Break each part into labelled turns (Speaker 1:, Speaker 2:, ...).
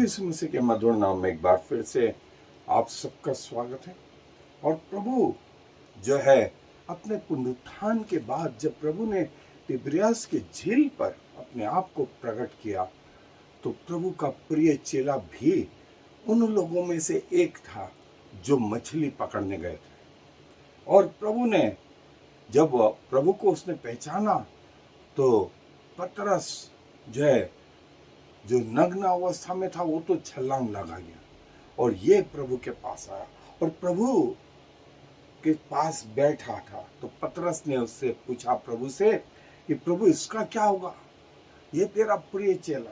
Speaker 1: प्रभु यीशु मसीह के मधुर नाम में एक बार फिर से आप सबका स्वागत है। और प्रभु जो है अपने पुनरुत्थान के बाद जब प्रभु ने तिबिरियास की झील पर अपने आप को प्रकट किया, तो प्रभु का प्रिय चेला भी उन लोगों में से एक था जो मछली पकड़ने गए थे। और प्रभु ने जब प्रभु को उसने पहचाना तो पतरस जो है जो नग्न अवस्था में था वो तो छलांग लगा गया और ये प्रभु के पास आया और प्रभु के पास बैठा था। तो पतरस ने उससे पूछा प्रभु से कि प्रभु इसका क्या होगा, ये तेरा प्रिय चेला।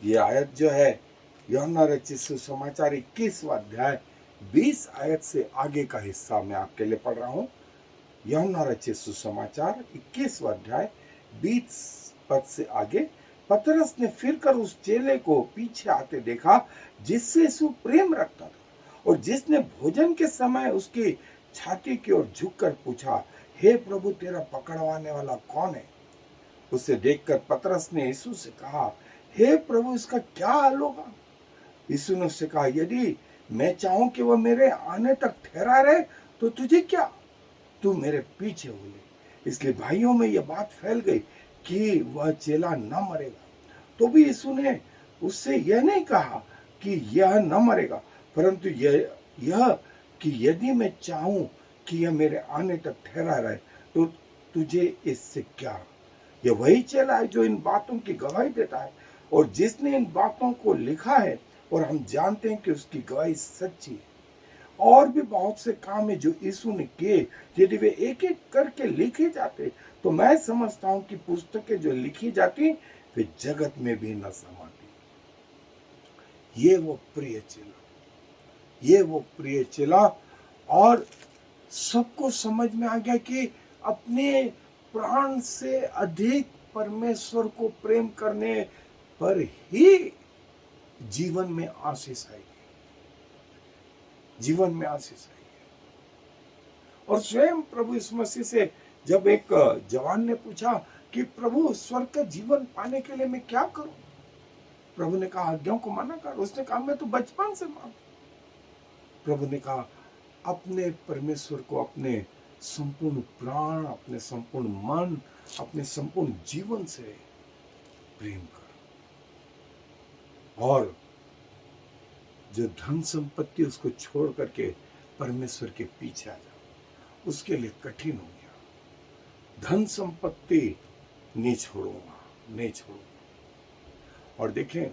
Speaker 1: ये आयत जो है यूहन्ना रचित सुसमाचार 21वां अध्याय 20 आयत से आगे का हिस्सा मैं आपके लिए पढ़ रहा हूँ। यूहन्ना रचित सुसमाचार 21वां अध्याय 20 पद से आगे। पतरस ने फिर कर उस चेले को पीछे आते देखा जिससे यीशु प्रेम रखता था और जिसने भोजन के समय उसकी छाती की ओर झुककर पूछा, हे प्रभु तेरा पकड़वाने वाला कौन है? उसे देखकर पतरस ने यीशु से कहा, हे प्रभु इसका क्या हाल होगा? यीशु ने उससे कहा, यदि मैं चाहूं कि वह मेरे आने तक ठहरा रहे तो तुझे क्या, तू मेरे पीछे हो ले। इसलिए भाइयों में यह बात फैल गई कि वह चेला न मरेगा। तो भी यीशु ने उससे यह नहीं कहा कि यह न मरेगा, परंतु यह कि यदि मैं चाहूं कि यह मेरे आने तक ठहरा रहे तो तुझे इससे क्या। यह वही चेला है जो इन बातों की गवाही देता है और जिसने इन बातों को लिखा है, और हम जानते हैं कि उसकी गवाही सच्ची है। और भी बहुत से काम है जो यीशु ने किए, यदि वे एक एक करके लिखे जाते तो मैं समझता हूं कि पुस्तकें जो लिखी जाती वे जगत में भी न समाती। ये वो प्रिय चेला, और सबको समझ में आ गया कि अपने प्राण से अधिक परमेश्वर को प्रेम करने पर ही जीवन में आशीष आएगी। और स्वयं प्रभु यीशु मसीह से जब एक जवान ने पूछा कि प्रभु स्वर्ग का जीवन पाने के लिए मैं क्या करूं? प्रभु ने कहा, आज्ञाओं को माना कर। उसने कहा, मैं तो बचपन से मांग। प्रभु ने कहा, अपने परमेश्वर को अपने संपूर्ण प्राण, अपने संपूर्ण मन, अपने संपूर्ण जीवन से प्रेम कर। और जो धन संपत्ति उसको छोड़ करके परमेश्वर के पीछे आ जाओ, उसके लिए कठिन हो गया। धन संपत्ति नहीं छोड़ूंगा। और देखें,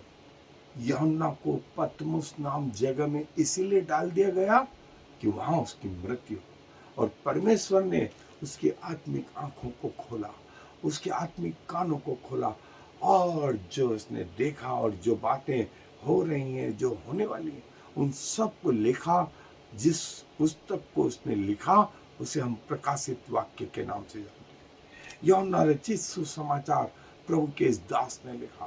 Speaker 1: यूहन्ना को पतमुस नाम जगह में इसीलिए डाल दिया गया कि वहां उसकी मृत्यु, और परमेश्वर ने उसकी आत्मिक आंखों को खोला, उसके आत्मिक कानों को खोला, और जो उसने देखा और जो बातें हो रही हैं, जो होने वाली हैं, उन सब को लिखा। जिस पुस्तक को उसने लिखा उसे हम प्रकाशित वाक्य के नाम से जानते हैं। यूहन्ना रचित सुसमाचार प्रभु के इस दास ने लिखा।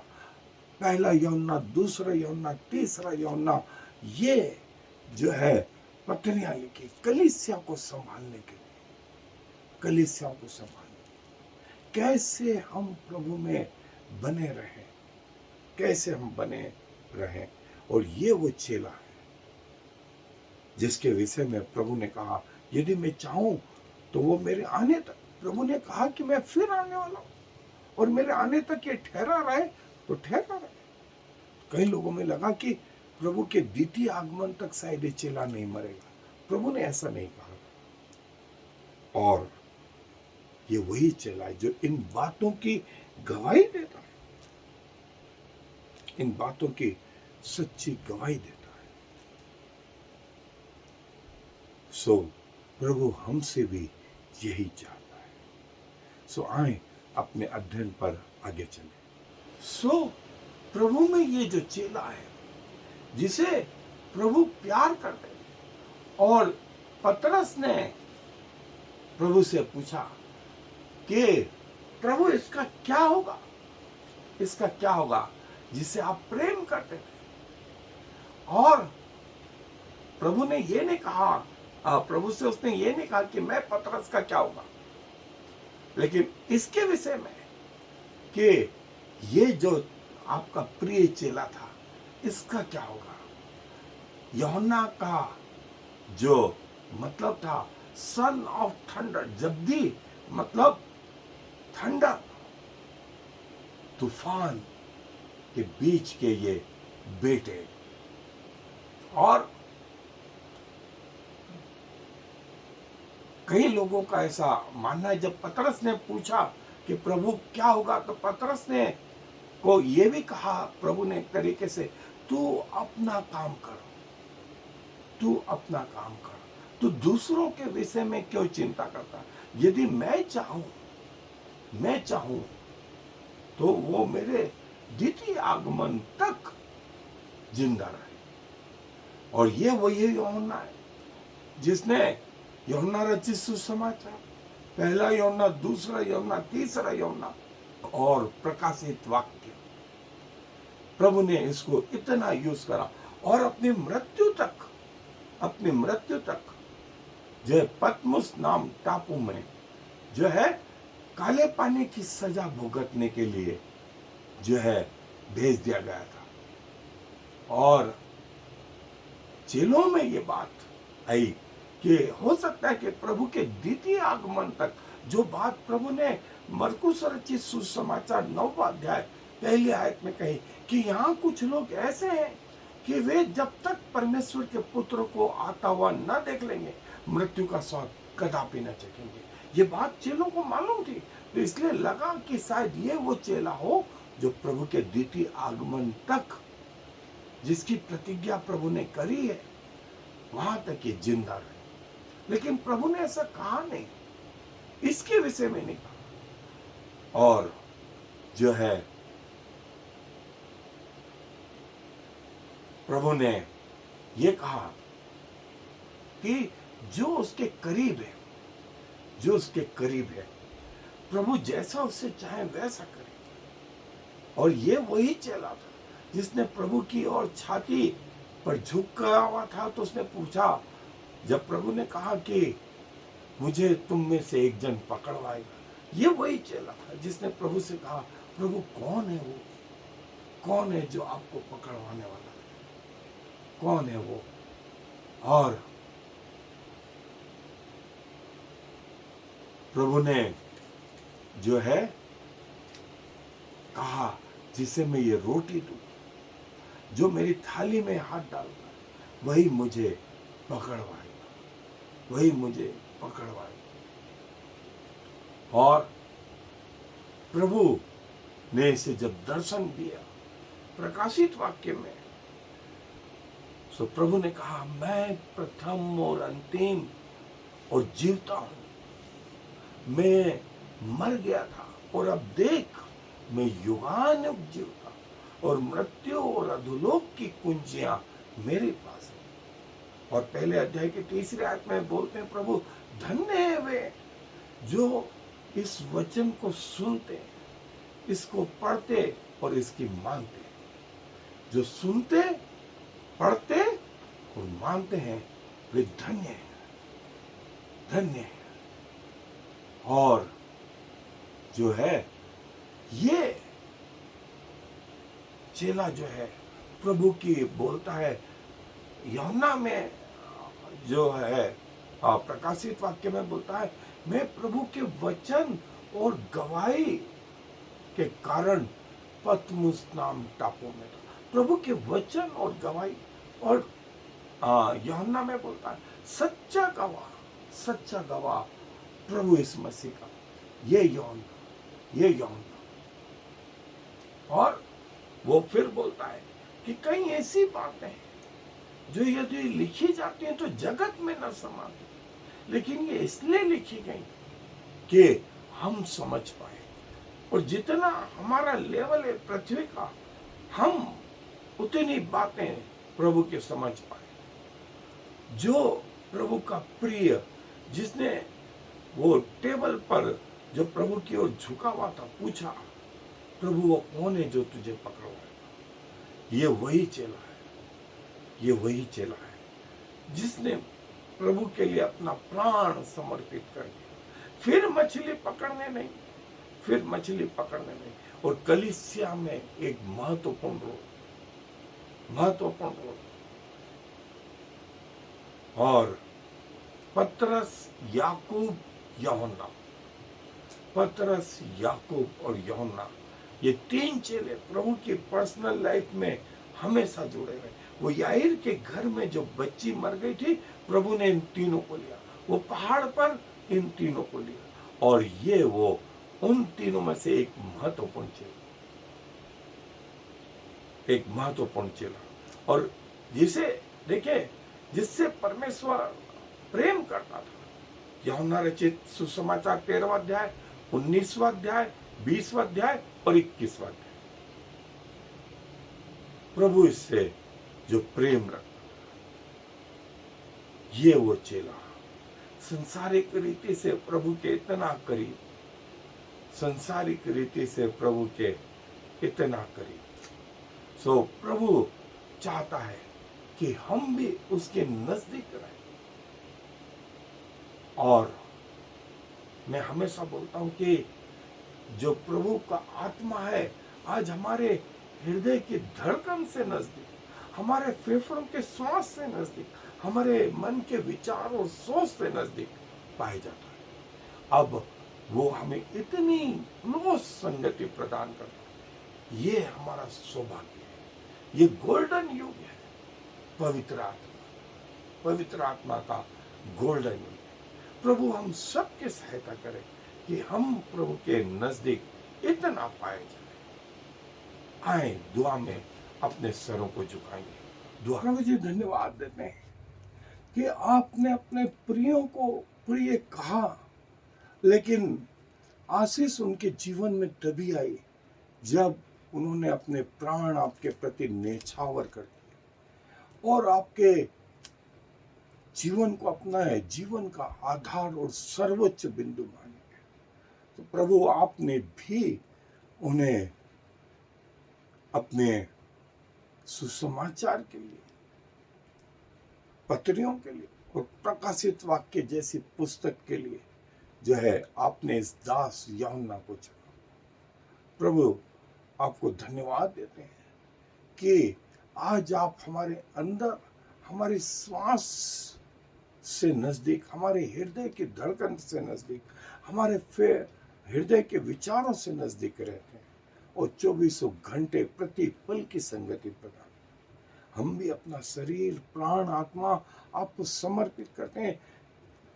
Speaker 1: पहला यूहन्ना, दूसरा यूहन्ना, तीसरा यूहन्ना, ये जो है पत्रियां लिखी कलीसिया को संभालने के लिए, कैसे हम प्रभु में बने रहें। और ये वो चेला है जिसके विषय में प्रभु ने कहा, यदि मैं चाहूं तो वो मेरे आने तक, प्रभु ने कहा कि मैं फिर आने वाला हूं और मेरे आने तक ये ठहरा रहे तो ठहरा रहे। कई लोगों में लगा कि प्रभु के द्वितीय आगमन तक शायद ये चेला नहीं मरेगा। प्रभु ने ऐसा नहीं कहा। और ये वही चेला है जो इन बातों की गवाही देता है, इन बातों की सच्ची गवाही देता है। सो प्रभु हमसे भी यही चाहता है। सो आए अपने अध्ययन पर आगे चले। सो प्रभु में ये जो चेला है जिसे प्रभु प्यार करते हैं, और पतरस ने प्रभु से पूछा कि प्रभु इसका क्या होगा जिसे आप प्रेम करते थे। और प्रभु ने ये नहीं कहा, प्रभु से उसने ये नहीं कहा कि मैं पतरस का क्या होगा, लेकिन इसके विषय में कि ये जो आपका प्रिय चेला था इसका क्या होगा? यूहन्ना का जो मतलब था सन ऑफ थंडर, जब्दी मतलब थंडर, तूफान के बीच के ये बेटे। और कई लोगों का ऐसा मानना है, जब पतरस ने पूछा कि प्रभु क्या होगा, तो पतरस ने को ये भी कहा प्रभु ने एक तरीके से, तू अपना काम कर, तू अपना काम कर, तू दूसरों के विषय में क्यों चिंता करता? यदि मैं चाहूं तो वो मेरे द्वितीय आगमन तक जिंदा रहे। और ये वही यूहन्ना है जिसने यूहन्ना रचित सुसमाचार, पहला यूहन्ना, दूसरा यूहन्ना, तीसरा यूहन्ना और प्रकाशित वाक्य, प्रभु ने इसको इतना यूज करा। और अपनी मृत्यु तक जो है पतमुस नाम टापू में जो है काले पानी की सजा भुगतने के लिए जो है भेज दिया गया था। और चेलों में ये बात आई कि हो सकता है कि प्रभु के द्वितीय आगमन तक जो बात प्रभु ने मरकुस रचित सुसमाचार 9वां अध्याय पहली आयत में कही कि यहाँ कुछ लोग ऐसे हैं कि वे जब तक परमेश्वर के पुत्र को आता हुआ न देख लेंगे मृत्यु का स्वाद कदापि न चखेंगे। ये बात चेलों को मालूम थी, तो इसलिए लगा कि शायद ये वो चेला हो जो प्रभु के द्वितीय आगमन तक, जिसकी प्रतिज्ञा प्रभु ने करी है, वहां तक ये जिंदा रहे। लेकिन प्रभु ने ऐसा कहा नहीं, इसके विषय में नहीं कहा। और जो है प्रभु ने ये कहा कि जो उसके करीब है, प्रभु जैसा उससे चाहे वैसा करे। और ये वही चेला था जिसने प्रभु की ओर छाती पर झुका हुआ था। तो उसने पूछा, जब प्रभु ने कहा कि मुझे तुम में से एक जन पकड़वाएगा, ये वही चेला था जिसने प्रभु से कहा, प्रभु कौन है वो, कौन है जो आपको पकड़वाने वाला है, कौन है वो? और प्रभु ने जो है कहा, जिसे मैं ये रोटी दूं, जो मेरी थाली में हाथ डालता वही मुझे पकड़वाएगा, वही मुझे पकड़वाएगा। और प्रभु ने इसे जब दर्शन दिया प्रकाशित वाक्य में, तो प्रभु ने कहा, मैं प्रथम और अंतिम और जीवता हूं। मैं मर गया था और अब देख मैं युगानुयुग जीवता, और मृत्यु और अधोलोक की कुंजियां मेरे पास है। और पहले अध्याय के 3री आयत में बोलते हैं, प्रभु धन्य है वे जो इस वचन को सुनते, इसको पढ़ते और इसकी मानते। जो सुनते, पढ़ते और मानते हैं वे धन्य हैं, धन्य हैं। और जो है ये चेला जो है प्रभु की बोलता है, यूहन्ना में जो है प्रकाशित वाक्य में बोलता है, मैं प्रभु के वचन और गवाही के कारण पतमुस नाम टापू में था। प्रभु के वचन और गवाही। और यूहन्ना में बोलता है सच्चा गवाह प्रभु इस मसीह का, ये यूहन्ना। और वो फिर बोलता है कि कई ऐसी बातें हैं जो यदि लिखी जाती हैं तो जगत में न समाती, लेकिन ये इसलिए लिखी गई कि हम समझ पाए। और जितना हमारा लेवल है पृथ्वी का, हम उतनी बातें प्रभु के समझ पाए। जो प्रभु का प्रिय, जिसने वो टेबल पर जो प्रभु की ओर झुका हुआ था, पूछा, प्रभु वो कौन है जो तुझे पकड़वाएगा? ये वही चेला है, ये वही चेला है जिसने प्रभु के लिए अपना प्राण समर्पित कर दिया। फिर मछली पकड़ने नहीं। और कलीसिया में एक महत्वपूर्ण रोल, महत्वपूर्ण रोल। और पतरस, याकूब, यूहन्ना, पतरस, याकूब और यूहन्ना, ये तीन चेले प्रभु की पर्सनल लाइफ में हमेशा जुड़े हुए। वो याईर के घर में जो बच्ची मर गई थी, प्रभु ने इन तीनों को लिया। वो पहाड़ पर इन तीनों को लिया, और ये वो उन तीनों में से एक महत्वपूर्ण चेला, और जिसे देखे, जिससे परमेश्वर प्रेम करता था। यूहन्ना रचित सुसमाचार 13वां अध्याय, 19वां अध्याय, 20वां अध्याय और 21वां अध्याय। प्रभु इससे जो प्रेम रखता, ये वो चेला संसारिक रीति से प्रभु के इतना करीब, संसारिक रीति से प्रभु के इतना करीब। सो प्रभु चाहता है कि हम भी उसके नजदीक रहें। और मैं हमेशा बोलता हूं कि जो प्रभु का आत्मा है, आज हमारे हृदय की धड़कन से नजदीक, हमारे फेफड़ों के श्वास से नजदीक, हमारे मन के विचार और सोच से नजदीक पाया जाता है। अब वो हमें इतनी क्लोज संगति प्रदान करता है। ये हमारा सौभाग्य है, ये गोल्डन युग है, पवित्र आत्मा का गोल्डन युग है। प्रभु हम सबके सहायता करे कि हम प्रभु के नजदीक इतना पाए जाए। आए दुआ में अपने सरों को झुकाएंगे। दुआ। प्रभु जी, धन्यवाद देते हैं कि आपने अपने प्रियों को प्रिय कहा, लेकिन आशीष उनके जीवन में तभी आई जब उन्होंने अपने प्राण आपके प्रति न्यौछावर कर दिए और आपके जीवन को अपना है, जीवन का आधार और सर्वोच्च बिंदु मान लिया। तो प्रभु, आपने भी उन्हें अपने सुसमाचार के लिए, पत्रियों के लिए और प्रकाशित वाक्य जैसी पुस्तक के लिए जो है, आपने इस दास यूहन्ना को चुना। प्रभु, आपको धन्यवाद देते हैं कि आज आप हमारे अंदर, हमारे श्वास से नजदीक, हमारे हृदय की धड़कन से नजदीक, हमारे हृदय के विचारों से नजदीक रहते हैं और 24 घंटे प्रति पल की संगति प्रदान। हम भी अपना शरीर, प्राण, आत्मा आपको समर्पित करते हैं,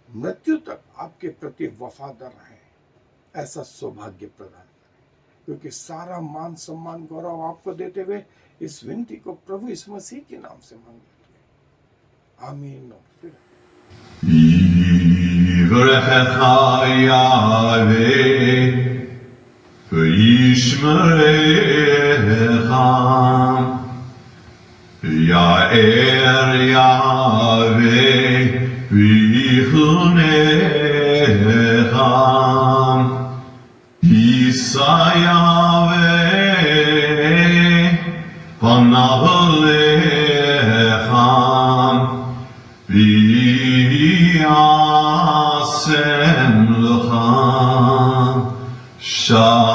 Speaker 1: मृत्यु तक आपके प्रति वफादार रहें, ऐसा सौभाग्य प्रदान करें। क्योंकि सारा मान, सम्मान, गौरव आपको देते हुए इस विनती को प्रभु इस मसीह के नाम से मांग लेते हैं। आमीन। और फिर
Speaker 2: Ya'er Yahweh v'yichunecha Yisa Yahweh panav alecha v'yasem lecha Shalom.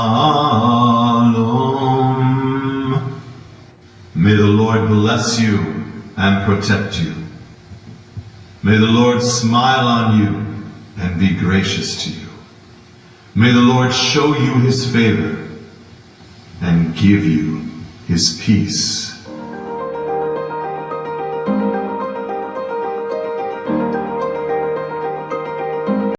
Speaker 2: May the Lord bless you and protect you. May the Lord smile on you and be gracious to you. May the Lord show you his favor and give you his peace.